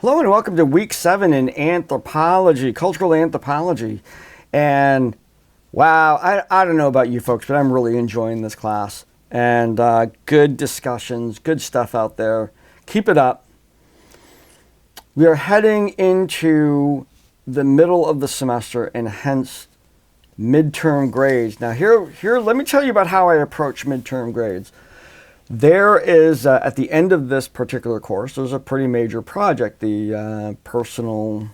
Hello and welcome to week 7 in anthropology, cultural anthropology. And wow, I don't know about you folks, but I'm really enjoying this class. And good discussions, good stuff out there. Keep it up. We are heading into the middle of the semester and hence midterm grades. Now here, let me tell you about how I approach midterm grades. There is, at the end of this particular course, there's a pretty major project, the personal,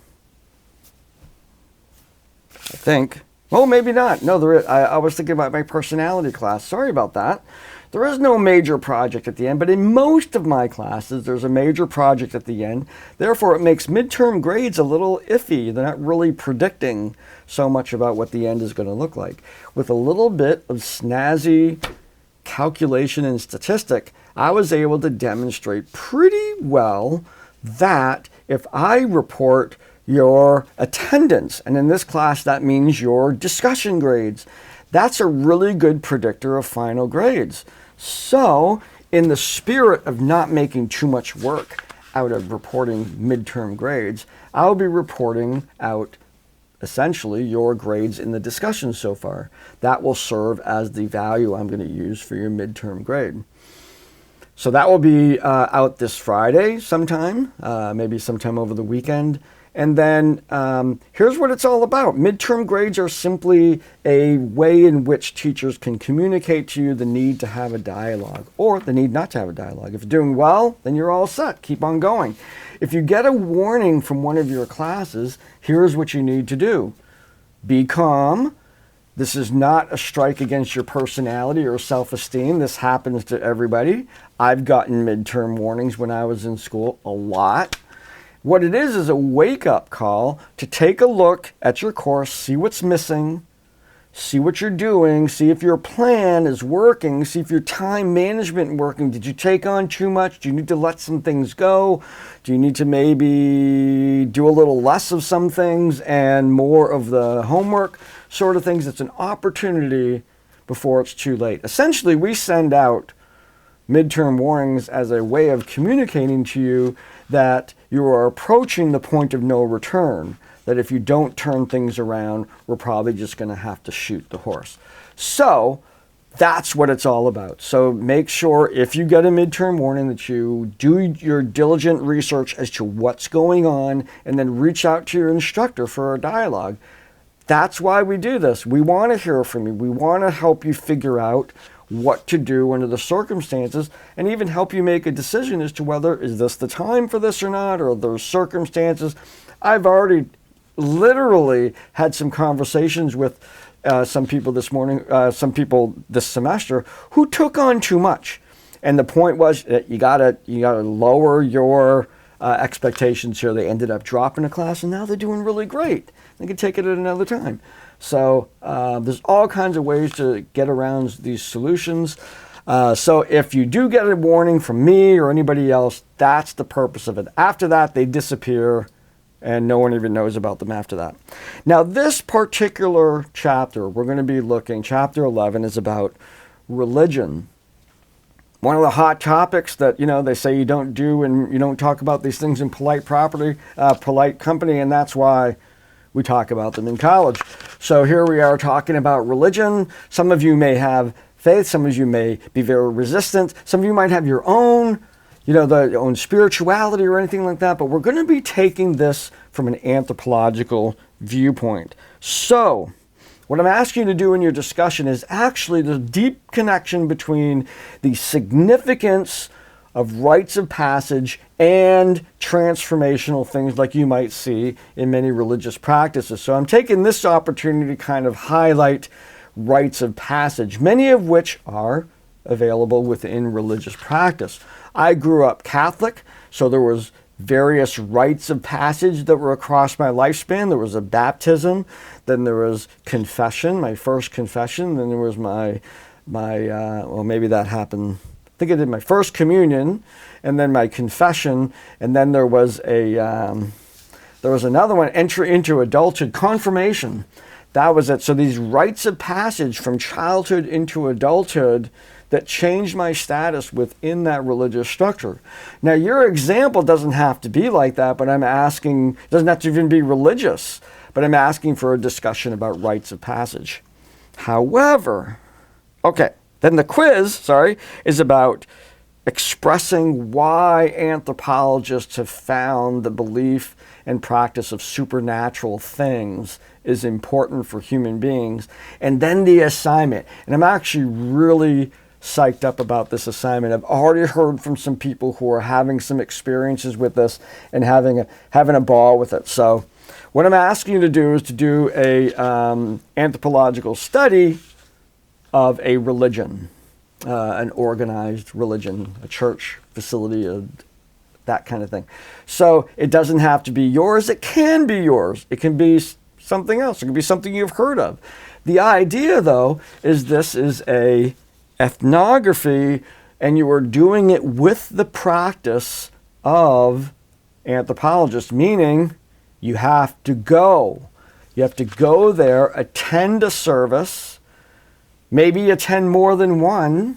I think. Oh, maybe not. No, there is, I was thinking about my personality class. Sorry about that. There is no major project at the end, but in most of my classes, there's a major project at the end. Therefore, it makes midterm grades a little iffy. They're not really predicting so much about what the end is going to look like. With a little bit of snazzy calculation and statistic, I was able to demonstrate pretty well that if I report your attendance, and in this class that means your discussion grades, that's a really good predictor of final grades. So in the spirit of not making too much work out of reporting midterm grades, I'll be reporting out essentially your grades in the discussion so far. That will serve as the value I'm going to use for your midterm grade. So that will be out this Friday sometime, maybe sometime over the weekend. And then here's what it's all about. Midterm grades are simply a way in which teachers can communicate to you the need to have a dialogue or the need not to have a dialogue. If you're doing well, then you're all set. Keep on going. If you get a warning from one of your classes, here's what you need to do. Be calm. This is not a strike against your personality or self-esteem. This happens to everybody. I've gotten midterm warnings when I was in school a lot. What it is a wake-up call to take a look at your course, see what's missing, see what you're doing, see if your plan is working, see if your time management is working. Did you take on too much? Do you need to let some things go? Do you need to maybe do a little less of some things and more of the homework sort of things? It's an opportunity before it's too late. Essentially, we send out midterm warnings as a way of communicating to you that you are approaching the point of no return, that if you don't turn things around, we're probably just going to have to shoot the horse. So that's what it's all about. So make sure if you get a midterm warning that you do your diligent research as to what's going on and then reach out to your instructor for a dialogue. That's why we do this. We want to hear from you. We want to help you figure out what to do under the circumstances and even help you make a decision as to whether is this the time for this or not, or those circumstances. I've already literally had some conversations with some people this morning, some people this semester who took on too much. And the point was that you gotta lower your expectations here. They ended up dropping a class and now they're doing really great. They can take it at another time. So there's all kinds of ways to get around these solutions. So if you do get a warning from me or anybody else, that's the purpose of it. After that, they disappear and no one even knows about them after that. Now, this particular chapter, we're going to be looking, chapter 11 is about religion. One of the hot topics that, they say you don't do and you don't talk about these things in polite company, and that's why we talk about them in college. So here we are talking about religion. Some of you may have faith. Some of you may be very resistant. Some of you might have your own, their own spirituality or anything like that. But we're going to be taking this from an anthropological viewpoint. So what I'm asking you to do in your discussion is actually the deep connection between the significance of rites of passage and transformational things like you might see in many religious practices. So I'm taking this opportunity to kind of highlight rites of passage, many of which are available within religious practice. I grew up Catholic, so there was various rites of passage that were across my lifespan. There was a baptism, then there was confession, my first confession, then there was my maybe that happened, I think I did my first communion, and then my confession, and then there was another one, entry into adulthood, confirmation. That was it. So these rites of passage from childhood into adulthood, that changed my status within that religious structure. Now, your example doesn't have to be like that, but I'm asking, doesn't have to even be religious, but I'm asking for a discussion about rites of passage. However, okay, then the quiz, is about expressing why anthropologists have found the belief and practice of supernatural things is important for human beings. And then the assignment. And I'm actually really psyched up about this assignment. I've already heard from some people who are having some experiences with this and having a ball with it. So what I'm asking you to do is to do a anthropological study of a religion. An organized religion, a church facility, that kind of thing. So it doesn't have to be yours. It can be yours. It can be something else. It can be something you've heard of. The idea, though, is this is a ethnography, and you are doing it with the practice of anthropologists, meaning you have to go. You have to go there, attend a service, maybe attend more than one,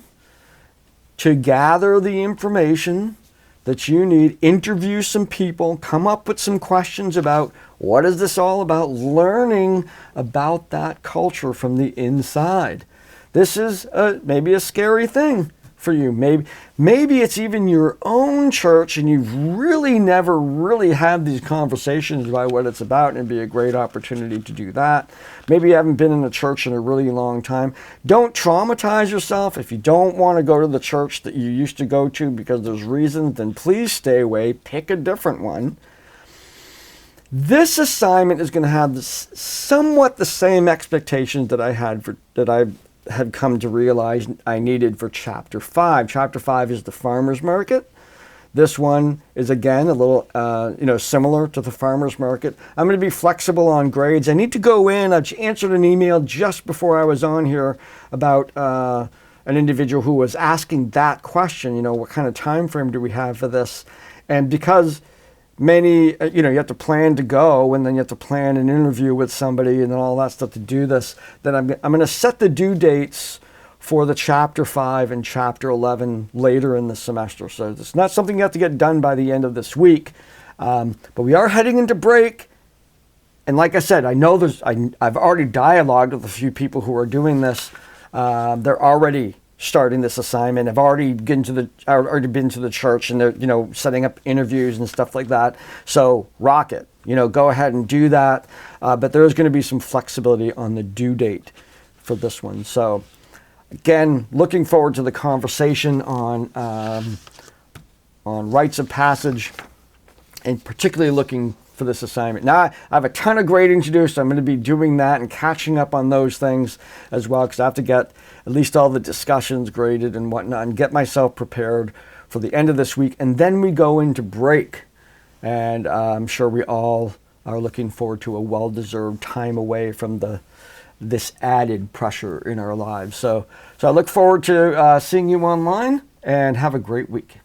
to gather the information that you need, interview some people, come up with some questions about what is this all about, learning about that culture from the inside. This is maybe a scary thing for you. Maybe it's even your own church and you've really never really had these conversations about what it's about, and it'd be a great opportunity to do that. Maybe you haven't been in a church in a really long time. Don't traumatize yourself. If you don't want to go to the church that you used to go to because there's reasons, then please stay away. Pick a different one. This assignment is going to have somewhat the same expectations that I had come to realize I needed for Chapter 5. Chapter 5 is the farmer's market. This one is, again, a little similar to the farmer's market. I'm going to be flexible on grades. I need to go in. I answered an email just before I was on here about an individual who was asking that question, what kind of time frame do we have for this? And because many, you have to plan to go, and then you have to plan an interview with somebody and all that stuff to do this, then I'm going to set the due dates for the Chapter 5 and Chapter 11 later in the semester. So it's not something you have to get done by the end of this week. But we are heading into break. And like I said, I know I've already dialogued with a few people who are doing this. They're already starting this assignment. I've already been to the church, and they're setting up interviews and stuff like that. So rock it. Go ahead and do that. But there is going to be some flexibility on the due date for this one. So again, looking forward to the conversation on rites of passage, and particularly looking for this assignment. Now, I have a ton of grading to do, so I'm going to be doing that and catching up on those things as well, because I have to get at least all the discussions graded and whatnot and get myself prepared for the end of this week. And then we go into break, and I'm sure we all are looking forward to a well-deserved time away from this added pressure in our lives. So I look forward to seeing you online, and have a great week.